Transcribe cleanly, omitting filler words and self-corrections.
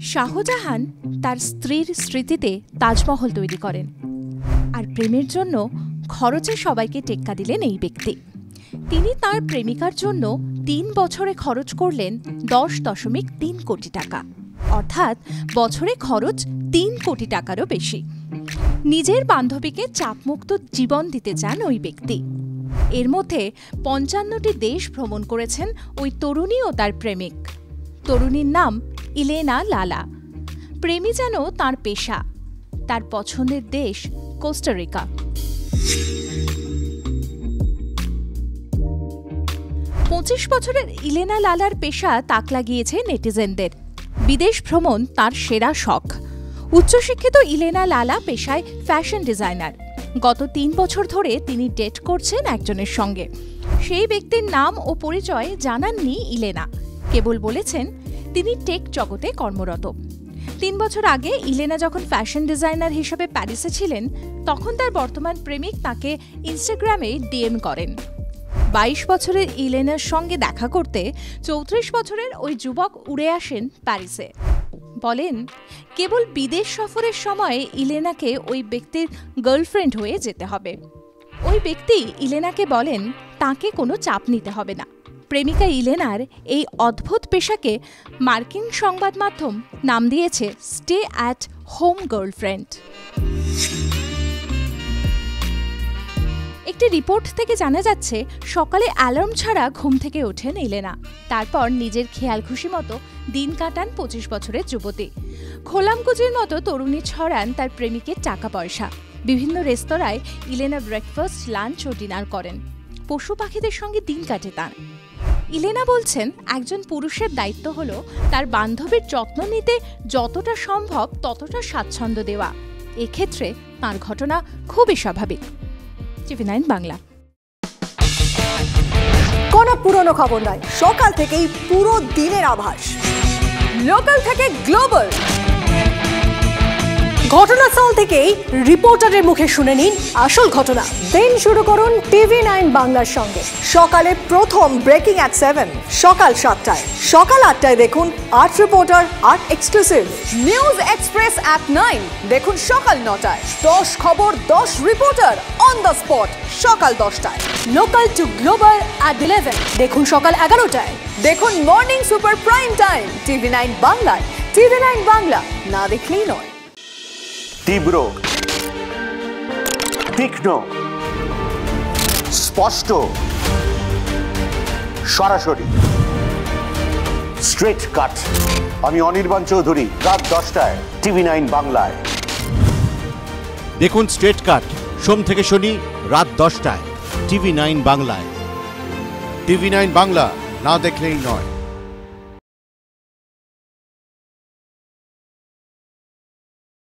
শাহজাহান তার স্ত্রীর স্মৃতিতে তাজমহল তৈরি করেন, আর প্রেমের জন্য খরচে সবাইকে টেক্কা দিলেন এই ব্যক্তি। তিনি তার প্রেমিকার জন্য ৩ বছরে খরচ করলেন 10.3 কোটি টাকা, অর্থাৎ বছরে খরচ ৩ কোটি টাকারও বেশি। নিজের বান্ধবীকে চাপমুক্ত জীবন দিতে চান ওই ব্যক্তি। এর মধ্যে ৫৫টি দেশ ভ্রমণ করেছেন ওই তরুণী ও তার প্রেমিক। তরুণীর নাম ইলেনা লালা। প্রেমী যেন তার পেশা। তার পছন্দের দেশ কোস্টারিকা। পঁচিশ বছরের ইলেনা লালার পেশা তাক লাগিয়েছে নেটিজেনদের। বিদেশ ভ্রমণ তার সেরা শখ। উচ্চশিক্ষিত ইলেনা লালা পেশায় ফ্যাশন ডিজাইনার। গত ৩ বছর ধরে তিনি ডেট করছেন একজনের সঙ্গে। সেই ব্যক্তির নাম ও পরিচয় জানাননি ইলেনা, কেবল বলেছেন তিনি টেক জগতে কর্মরত। ৩ বছর আগে ইলেনা যখন ফ্যাশন ডিজাইনার হিসেবে প্যারিসে ছিলেন, তখন তার বর্তমান প্রেমিক তাকে ইনস্টাগ্রামে ডিএম করেন। ২২ বছরের ইলেনার সঙ্গে দেখা করতে ৩৪ বছরের ওই যুবক উড়ে আসেন প্যারিসে। বলেন, কেবল বিদেশ সফরের সময় ইলেনাকে ওই ব্যক্তির গার্লফ্রেন্ড হয়ে যেতে হবে। ওই ব্যক্তি ইলেনাকে বলেন তাকে কোনো চাপ নিতে হবে না। প্রেমিকা ইলেনার এই অদ্ভুত পেশাকে মার্কিন সংবাদ মাধ্যম নাম দিয়েছে স্টে অ্যাট হোম গার্লফ্রেন্ড। একটি রিপোর্ট থেকে জানা যাচ্ছে, সকালে অ্যালার্ম ছাড়া ঘুম থেকে ওঠেন ইলেনা। তারপর নিজের খেয়াল খুশি মতো দিন কাটান ২৫ বছরের যুবতী। খোলামকুচির মতো তরুণী ছড়ান তার প্রেমিকের টাকা পয়সা। বিভিন্ন রেস্তোরাঁয় ইলেনা ব্রেকফাস্ট, লাঞ্চ ও ডিনার করেন। পশু পাখিদের সঙ্গে দিন কাটে তাঁর। ইলেনা বলছেন, একজন পুরুষের দায়িত্ব হলো তার বান্ধবীর যত্ন নিতে যতটা সম্ভব ততটা স্বাচ্ছন্দ্য দেওয়া। এক্ষেত্রে তাঁর ঘটনা খুবই স্বাভাবিক। TV9 বাংলা। কোনো পুরনো খবর নয়, সকাল থেকেই পুরো দিনের আভাস। লোকাল থেকে গ্লোবাল, ঘটনাস্থল থেকেই রিপোর্টারের মুখে শুনে নিন আসল ঘটনা। দিন শুরু করুন TV9 বাংলার সঙ্গে। সকালে প্রথম ব্রেকিং অ্যাট 7, সকাল 7টায়। সকাল 8টায় দেখুন art reporter, art exclusive. News express at 9 দেখুন সকাল 9টায়। 10 খবর, 10 রিপোর্টার অন দ্য স্পট সকাল 10টায়। লোকাল টু গ্লোবাল অ্যাট 11 দেখুন সকাল 11টায়। দেখুন morning super prime time TV9 বাংলায়। TV9 বাংলা, না দেখলেই নয়। তীব্র, তীক্ষ্ণ, স্পষ্ট, সরাসরি, স্ট্রেট কাট। আমি অনির্বাণ চৌধুরী, রাত 10টায় TV9 বাংলায়। দেখুন স্ট্রেট কাট সোম থেকে শনি রাত 10টায় TV9 বাংলায়। TV9 বাংলা, না দেখলেই নয়।